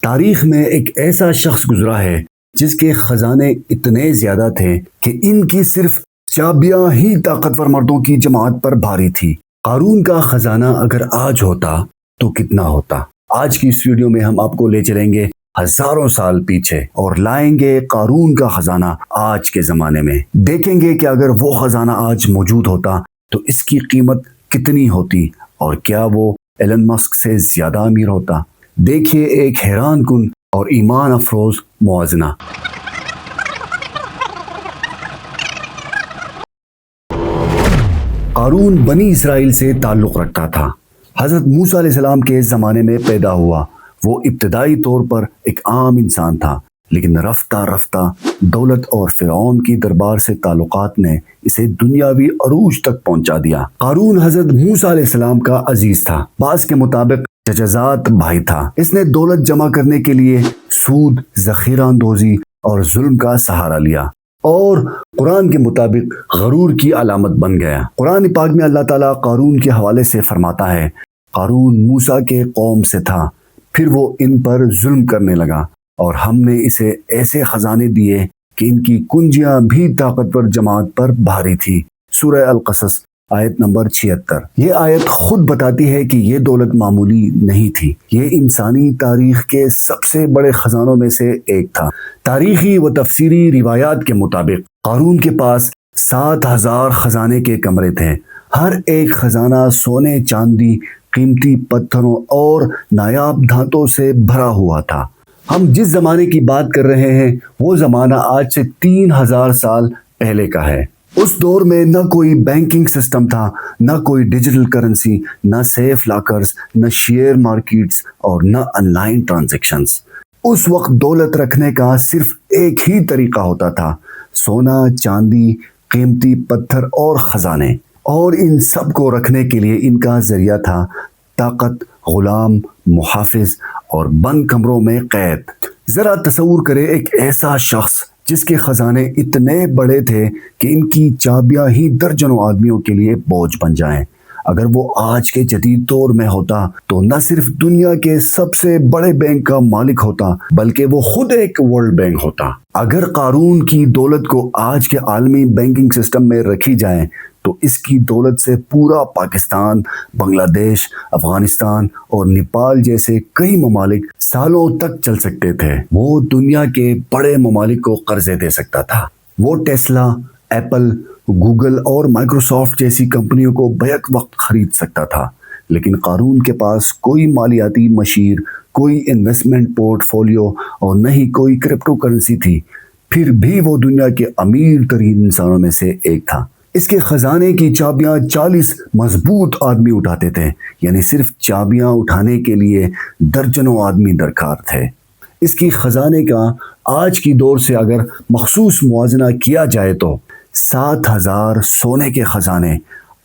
تاریخ میں ایک ایسا شخص گزرا ہے جس کے خزانے اتنے زیادہ تھے کہ ان کی صرف چابیاں ہی طاقتور مردوں کی جماعت پر بھاری تھی۔ قارون کا خزانہ اگر آج ہوتا تو کتنا ہوتا؟ آج کی اس ویڈیو میں ہم آپ کو لے چلیں گے ہزاروں سال پیچھے اور لائیں گے قارون کا خزانہ آج کے زمانے میں۔ دیکھیں گے کہ اگر وہ خزانہ آج موجود ہوتا تو اس کی قیمت کتنی ہوتی اور کیا وہ ایلن مسک سے زیادہ امیر ہوتا۔ دیکھیے ایک حیران کن اور ایمان افروز موازنہ۔ قارون بنی اسرائیل سے تعلق رکھتا تھا۔ حضرت موسیٰ علیہ السلام کے زمانے میں پیدا ہوا۔ وہ ابتدائی طور پر ایک عام انسان تھا، لیکن رفتہ رفتہ دولت اور فرعون کی دربار سے تعلقات نے اسے دنیاوی عروج تک پہنچا دیا۔ قارون حضرت موسیٰ علیہ السلام کا عزیز تھا، بعض کے مطابق چچزاد بھائی تھا۔ اس نے دولت جمع کرنے کے لیے سود، ذخیرہ اندوزی اور ظلم کا سہارا لیا اور قرآن کے مطابق غرور کی علامت بن گیا۔ قرآن پاک میں اللہ تعالیٰ قارون کے حوالے سے فرماتا ہے، قارون موسیٰ کے قوم سے تھا، پھر وہ ان پر ظلم کرنے لگا اور ہم نے اسے ایسے خزانے دیے کہ ان کی کنجیاں بھی طاقتور جماعت پر بھاری تھی۔ سورہ القصص آیت نمبر 76۔ یہ آیت خود بتاتی ہے کہ یہ دولت معمولی نہیں تھی، یہ انسانی تاریخ کے سب سے بڑے خزانوں میں سے ایک تھا۔ تاریخی و تفسیری روایات کے مطابق قارون کے پاس 7000 خزانے کے کمرے تھے۔ ہر ایک خزانہ سونے، چاندی، قیمتی پتھروں اور نایاب دھاتوں سے بھرا ہوا تھا۔ ہم جس زمانے کی بات کر رہے ہیں وہ زمانہ آج سے 3000 سال پہلے کا ہے۔ اس دور میں نہ کوئی بینکنگ سسٹم تھا، نہ کوئی ڈیجیٹل کرنسی، نہ سیف لاکرز، نہ شیئر مارکیٹس اور نہ آن لائن ٹرانزیکشنز۔ اس وقت دولت رکھنے کا صرف ایک ہی طریقہ ہوتا تھا، سونا، چاندی، قیمتی پتھر اور خزانے، اور ان سب کو رکھنے کے لیے ان کا ذریعہ تھا طاقت، غلام، محافظ اور بند کمروں میں قید۔ ذرا تصور کرے ایک ایسا شخص جس کے خزانے اتنے بڑے تھے کہ ان کی چابیاں ہی درجنوں آدمیوں کے لیے بوجھ بن جائیں۔ اگر وہ آج کے جدید دور میں ہوتا تو نہ صرف دنیا کے سب سے بڑے بینک کا مالک ہوتا بلکہ وہ خود ایک ورلڈ بینک ہوتا۔ اگر قارون کی دولت کو آج کے عالمی بینکنگ سسٹم میں رکھی جائے تو اس کی دولت سے پورا پاکستان، بنگلہ دیش، افغانستان اور نیپال جیسے کئی ممالک سالوں تک چل سکتے تھے۔ وہ دنیا کے بڑے ممالک کو قرضے دے سکتا تھا۔ وہ ٹیسلا، ایپل، گوگل اور مائیکروسافٹ جیسی کمپنیوں کو بیک وقت خرید سکتا تھا، لیکن قارون کے پاس کوئی مالیاتی مشیر، کوئی انویسٹمنٹ پورٹ فولیو اور نہ ہی کوئی کرپٹو کرنسی تھی۔ پھر بھی وہ دنیا کے امیر ترین انسانوں میں سے ایک تھا۔ اس کے خزانے کی چابیاں 40 مضبوط آدمی اٹھاتے تھے، یعنی صرف چابیاں اٹھانے کے لیے درجنوں آدمی درکار تھے۔ اس کی خزانے کا آج کی دور سے اگر مخصوص موازنہ کیا جائے تو 7000 سونے کے خزانے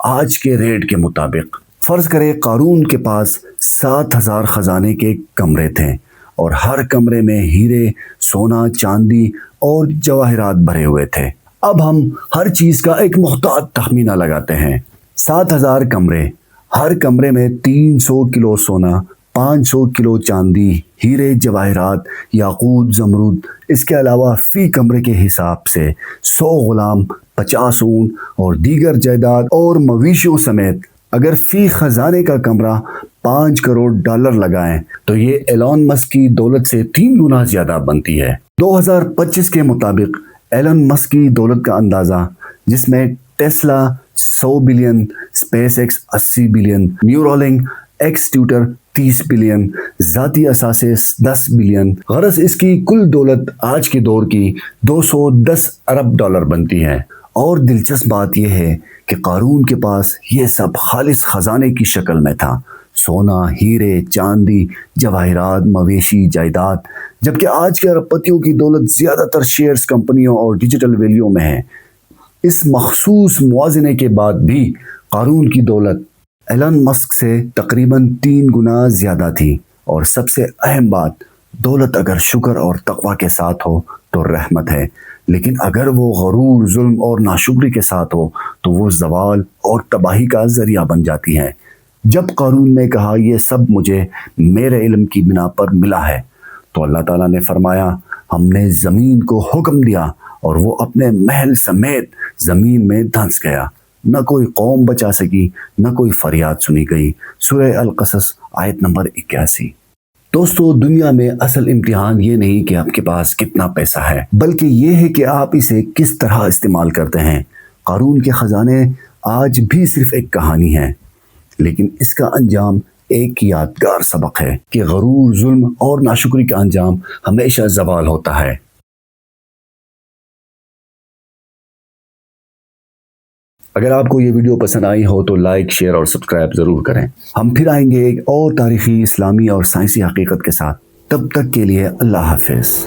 آج کے ریٹ کے مطابق، فرض کرے قارون کے پاس 7000 خزانے کے کمرے تھے اور ہر کمرے میں ہیرے، سونا، چاندی اور جواہرات بھرے ہوئے تھے۔ اب ہم ہر چیز کا ایک محتاط تخمینہ لگاتے ہیں۔ 7000 کمرے، ہر کمرے میں 300 کلو سونا، 500 کلو چاندی، ہیرے، جواہرات، یاقوت، زمرد۔ اس کے علاوہ فی کمرے کے حساب سے 100 غلام، 50 اونٹ اور دیگر جائیداد اور مویشیوں سمیت اگر فی خزانے کا کمرہ 5 کروڑ ڈالر لگائیں تو یہ ایلن مسک کی دولت سے 3 گنا زیادہ بنتی ہے۔ 2025 کے مطابق ایلن مسک کی دولت کا اندازہ، جس میں Tesla 100 billion, SpaceX 80 billion, Neuralink, X Twitter 30 billion, ذاتی اثاثے 10 بلین، غرض اس کی کل دولت آج کے دور کی 210 ارب ڈالر بنتی ہے۔ اور دلچسپ بات یہ ہے کہ قارون کے پاس یہ سب خالص خزانے کی شکل میں تھا، سونا، ہیرے، چاندی، جواہرات، مویشی، جائیداد، جبکہ آج کے ارب پتیوں کی دولت زیادہ تر شیئرز، کمپنیوں اور ڈیجیٹل ویلیو میں ہے۔ اس مخصوص موازنے کے بعد بھی قارون کی دولت ایلن مسک سے تقریباً 3 گنا زیادہ تھی۔ اور سب سے اہم بات، دولت اگر شکر اور تقوی کے ساتھ ہو تو رحمت ہے، لیکن اگر وہ غرور، ظلم اور ناشکری کے ساتھ ہو تو وہ زوال اور تباہی کا ذریعہ بن جاتی ہے۔ جب قارون نے کہا یہ سب مجھے میرے علم کی بنا پر ملا ہے تو اللہ تعالیٰ نے فرمایا ہم نے زمین کو حکم دیا اور وہ اپنے محل سمیت زمین میں دھنس گیا، نہ کوئی قوم بچا سکی، نہ کوئی فریاد سنی گئی۔ سورہ القصص آیت نمبر 81۔ دوستو، دنیا میں اصل امتحان یہ نہیں کہ آپ کے پاس کتنا پیسہ ہے، بلکہ یہ ہے کہ آپ اسے کس طرح استعمال کرتے ہیں۔ قارون کے خزانے آج بھی صرف ایک کہانی ہے، لیکن اس کا انجام ایک یادگار سبق ہے کہ غرور، ظلم اور ناشکری کا انجام ہمیشہ زوال ہوتا ہے۔ اگر آپ کو یہ ویڈیو پسند آئی ہو تو لائک، شیئر اور سبسکرائب ضرور کریں۔ ہم پھر آئیں گے ایک اور تاریخی، اسلامی اور سائنسی حقیقت کے ساتھ۔ تب تک کے لیے اللہ حافظ۔